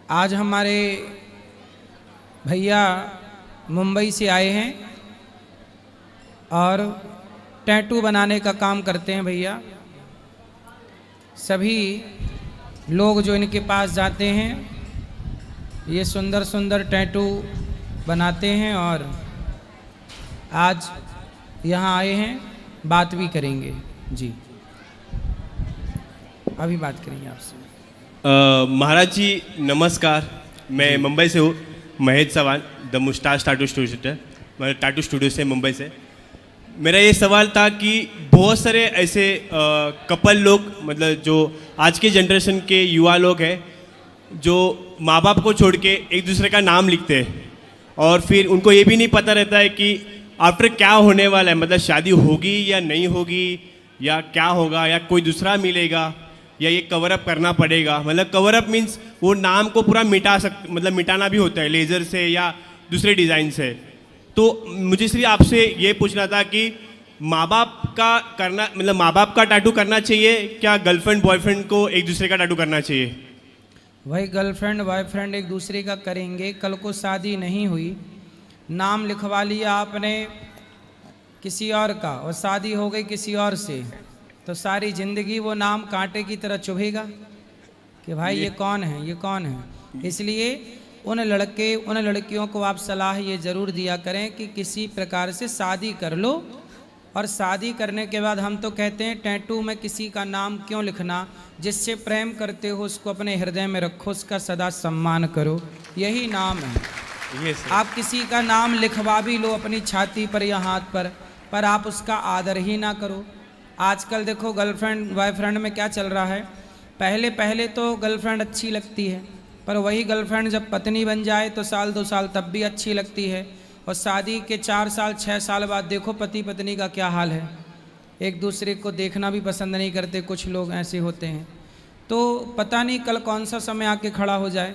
आज हमारे भैया मुंबई से आए हैं और टैटू बनाने का काम करते हैं भैया। सभी लोग जो इनके पास जाते हैं ये सुंदर सुंदर टैटू बनाते हैं और आज यहाँ आए हैं, बात भी करेंगे जी। अभी बात करेंगे आपसे। महाराज जी नमस्कार, मैं मुंबई से हूँ, Mahesh Chauhan, the moustache tattoo studio, मैं टैटू स्टूडियो से मुंबई से। मेरा ये सवाल था कि बहुत सारे ऐसे कपल लोग, मतलब जो आज के जनरेशन के युवा लोग हैं, जो माँ बाप को छोड़ के एक दूसरे का नाम लिखते हैं और फिर उनको ये भी नहीं पता रहता है कि आफ्टर क्या होने वाला है, मतलब शादी होगी या नहीं होगी, या क्या होगा, या कोई दूसरा मिलेगा, या ये कवर अप करना पड़ेगा। मतलब कवर अप मीन्स वो नाम को पूरा मतलब मिटाना भी होता है लेज़र से या दूसरे डिज़ाइन से। तो मुझे सिर्फ आपसे ये पूछना था कि माँ बाप का करना, मतलब माँ बाप का टैटू करना चाहिए क्या गर्लफ्रेंड बॉयफ्रेंड को एक दूसरे का टैटू करना चाहिए? वही गर्लफ्रेंड बॉयफ्रेंड एक दूसरे का करेंगे, कल को शादी नहीं हुई, नाम लिखवा लिया आपने किसी और का और शादी हो गई किसी और से, तो सारी ज़िंदगी वो नाम कांटे की तरह चुभेगा कि भाई ये कौन है, ये कौन है। इसलिए उन लड़कियों को आप सलाह ये ज़रूर दिया करें कि किसी प्रकार से शादी कर लो, और शादी करने के बाद हम तो कहते हैं टैटू में किसी का नाम क्यों लिखना, जिससे प्रेम करते हो उसको अपने हृदय में रखो, उसका सदा सम्मान करो, यही नाम है। आप किसी का नाम लिखवा भी लो अपनी छाती पर या हाथ पर आप उसका आदर ही ना करो। आजकल देखो गर्लफ्रेंड बॉयफ्रेंड में क्या चल रहा है, पहले तो गर्लफ्रेंड अच्छी लगती है, पर वही गर्लफ्रेंड जब पत्नी बन जाए तो साल 2 साल तब भी अच्छी लगती है, और शादी के 4 साल 6 साल बाद देखो पति पत्नी का क्या हाल है, एक दूसरे को देखना भी पसंद नहीं करते, कुछ लोग ऐसे होते हैं। तो पता नहीं कल कौन सा समय आके खड़ा हो जाए,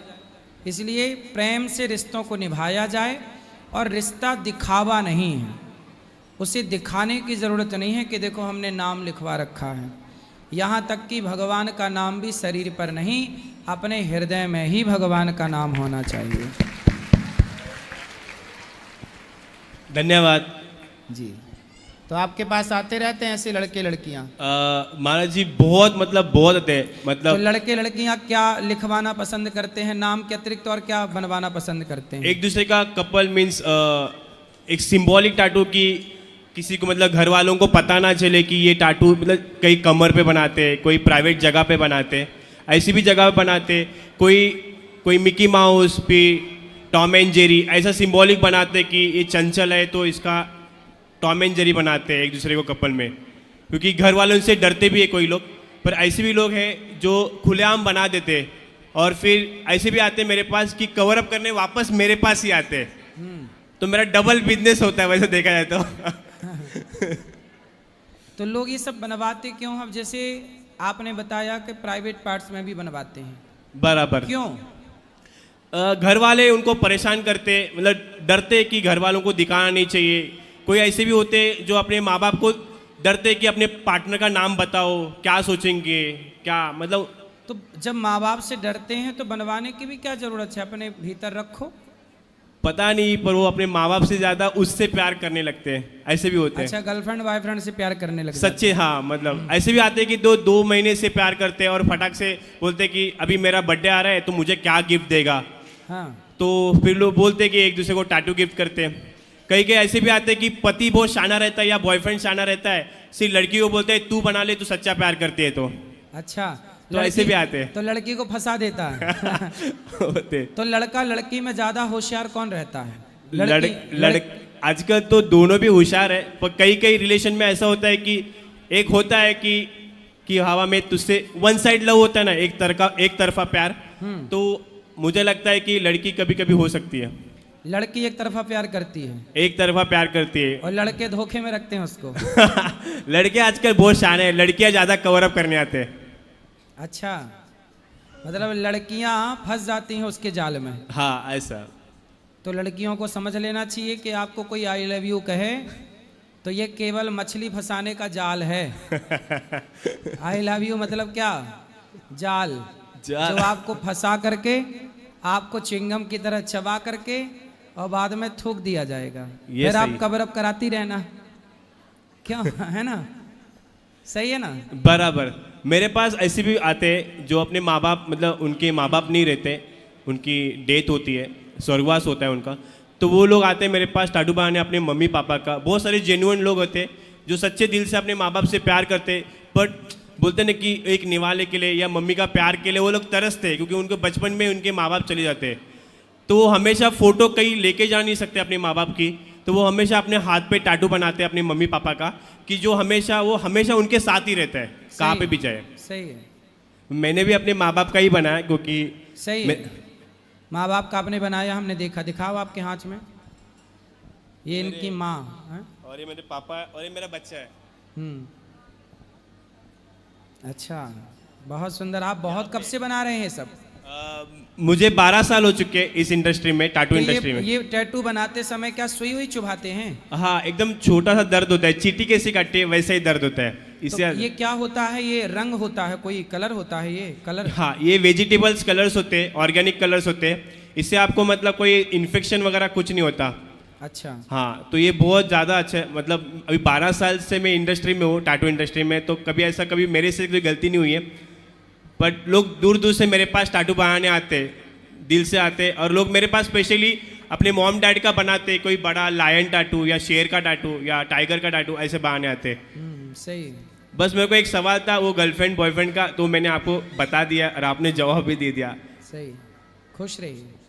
इसलिए प्रेम से रिश्तों को निभाया जाए, और रिश्ता दिखावा नहीं है, उसे दिखाने की ज़रूरत नहीं है कि देखो हमने नाम लिखवा रखा है। यहाँ तक कि भगवान का नाम भी शरीर पर नहीं, अपने हृदय में ही भगवान का नाम होना चाहिए। धन्यवाद जी। तो आपके पास आते रहते हैं ऐसे लड़के लड़कियाँ? महाराज जी बहुत आते हैं, मतलब तो लड़के लड़कियाँ क्या लिखवाना पसंद करते हैं नाम के अतिरिक्त, और क्या बनवाना पसंद करते हैं? एक दूसरे का कपल मीन्स एक सिंबॉलिक टैटू की, किसी को मतलब घर वालों को पता ना चले कि ये टैटू, मतलब कई कमर पे बनाते हैं, कोई प्राइवेट जगह पे बनाते हैं, ऐसी भी जगह पे बनाते, कोई मिकी माउस पे टॉम एंड जेरी ऐसा सिंबॉलिक बनाते कि ये चंचल है तो इसका टॉम एंड जेरी बनाते हैं एक दूसरे को कपल में, क्योंकि घर वालों से डरते भी है कोई लोग। पर ऐसे भी लोग हैं जो खुलेआम बना देते, और फिर ऐसे भी आते मेरे पास कि कवर अप करने वापस मेरे पास ही आते। तो मेरा डबल बिजनेस होता है वैसे देखा जाए तो। तो लोग ये सब बनवाते क्यों? अब जैसे आपने बताया कि प्राइवेट पार्ट्स में भी बनवाते हैं, बराबर। क्यों? घर वाले उनको परेशान करते, मतलब डरते कि घर वालों को दिखाना नहीं चाहिए। कोई ऐसे भी होते जो अपने माँ बाप को डरते कि अपने पार्टनर का नाम बताओ, क्या सोचेंगे, क्या मतलब। तो जब माँ बाप से डरते हैं तो बनवाने की भी क्या ज़रूरत है, अपने भीतर रखो। पता नहीं, पर वो अपने माँ बाप से ज़्यादा उससे प्यार करने लगते हैं, ऐसे भी होते हैं। अच्छा, गर्लफ्रेंड बॉयफ्रेंड से प्यार करने लगते सच्चे, हाँ, मतलब ऐसे भी आते हैं कि 2 महीने से प्यार करते हैं और फटाक से बोलते कि अभी मेरा बर्थडे आ रहा है तो मुझे क्या गिफ्ट देगा। हाँ। तो फिर लोग बोलते कि एक दूसरे को टैटू गिफ्ट करते हैं। कई ऐसे भी आते हैं कि पति बहुत शाना रहता है या बॉयफ्रेंड शाना रहता है, सिर्फ लड़की को बोलते हैं तू बना ले, तू सच्चा प्यार करती है। तो अच्छा, तो ऐसे भी आते हैं, तो लड़की को फंसा देता है। होते। तो लड़का लड़की में ज्यादा होशियार कौन रहता है? आजकल तो दोनों भी होशियार है, पर कई रिलेशन में ऐसा होता है कि एक होता है कि हवा में तुझसे वन साइड लव होता है ना, एक तरफा प्यार। तो मुझे लगता है कि लड़की कभी कभी हो सकती है, लड़की एक तरफा प्यार करती है, एक तरफा प्यार करती है, और लड़के धोखे में रखते हैं उसको। लड़के आजकल बहुत शाने हैं, लड़कियां ज्यादा कवर अप करने आते हैं। अच्छा, मतलब लड़कियां फंस जाती हैं उसके जाल में। हाँ, ऐसा। तो लड़कियों को समझ लेना चाहिए कि आपको कोई आई लव यू कहे तो ये केवल मछली फंसाने का जाल है। आई लव यू मतलब क्या? जाल, जो आपको फंसा करके आपको च्युइंगम की तरह चबा करके और बाद में थूक दिया जाएगा। ये फिर आप सही। कवर अप कराती रहना, क्यों? है ना, सही है ना? बराबर। मेरे पास ऐसे भी आते हैं जो अपने माँ बाप, मतलब उनके माँ बाप नहीं रहते, उनकी डेथ होती है, स्वर्गवास होता है उनका, तो वो लोग आते हैं मेरे पास टाटू बनाने अपने मम्मी पापा का। बहुत सारे जेन्युइन लोग होते हैं जो सच्चे दिल से अपने माँ बाप से प्यार करते, बट बोलते ना कि एक निवाले के लिए या मम्मी का प्यार के लिए वो लोग तरसते हैं, क्योंकि उनको बचपन में उनके माँ बाप चले जाते हैं। तो वो हमेशा फ़ोटो कहीं लेके जा नहीं सकते अपने माँ बाप की, तो वो हमेशा अपने हाथ पे टैटू बनाते हैं अपने मम्मी पापा का, कि जो वो हमेशा उनके साथ ही रहता है, कहाँ पे भी जाए। सही है, मैंने भी अपने माँ बाप का ही बनाया, क्योंकि सही है। माँ बाप का आपने बनाया, हमने देखा, दिखाओ आपके हाथ में, ये इनकी माँ है। और ये मेरे पापा है और ये मेरा बच्चा है। अच्छा, बहुत सुंदर। आप बहुत कब से बना रहे हैं ये सब? मुझे 12 साल हो चुके हैं इस इंडस्ट्री में, टैटू तो इंडस्ट्री में। ये टैटू बनाते समय क्या सुई हुई चुभाते हैं? हाँ, एकदम छोटा सा दर्द होता है, चींटी कैसे काटती है वैसे ही दर्द होता है। तो इससे ये क्या होता है? ये रंग होता है, कोई कलर होता है, ये कलर? हाँ, ये वेजिटेबल्स कलर्स होते हैं, ऑर्गेनिक कलर्स होते हैं। इससे आपको मतलब कोई इन्फेक्शन वगैरह कुछ नहीं होता। अच्छा, हाँ, तो ये बहुत ज़्यादा अच्छा है। मतलब अभी 12 साल से मैं इंडस्ट्री में हूँ, टैटू इंडस्ट्री में, तो कभी मेरे से कोई गलती नहीं हुई है। बट लोग दूर दूर से मेरे पास टैटू बनाने आते, दिल से आते, और लोग मेरे पास स्पेशली अपने मॉम डैड का बनाते, कोई बड़ा लायन टैटू या शेर का टैटू या टाइगर का टैटू ऐसे बनाने आते। सही। बस मेरे को एक सवाल था वो गर्लफ्रेंड बॉयफ्रेंड का, तो मैंने आपको बता दिया और आपने जवाब भी दे दिया। सही, खुश रहिए।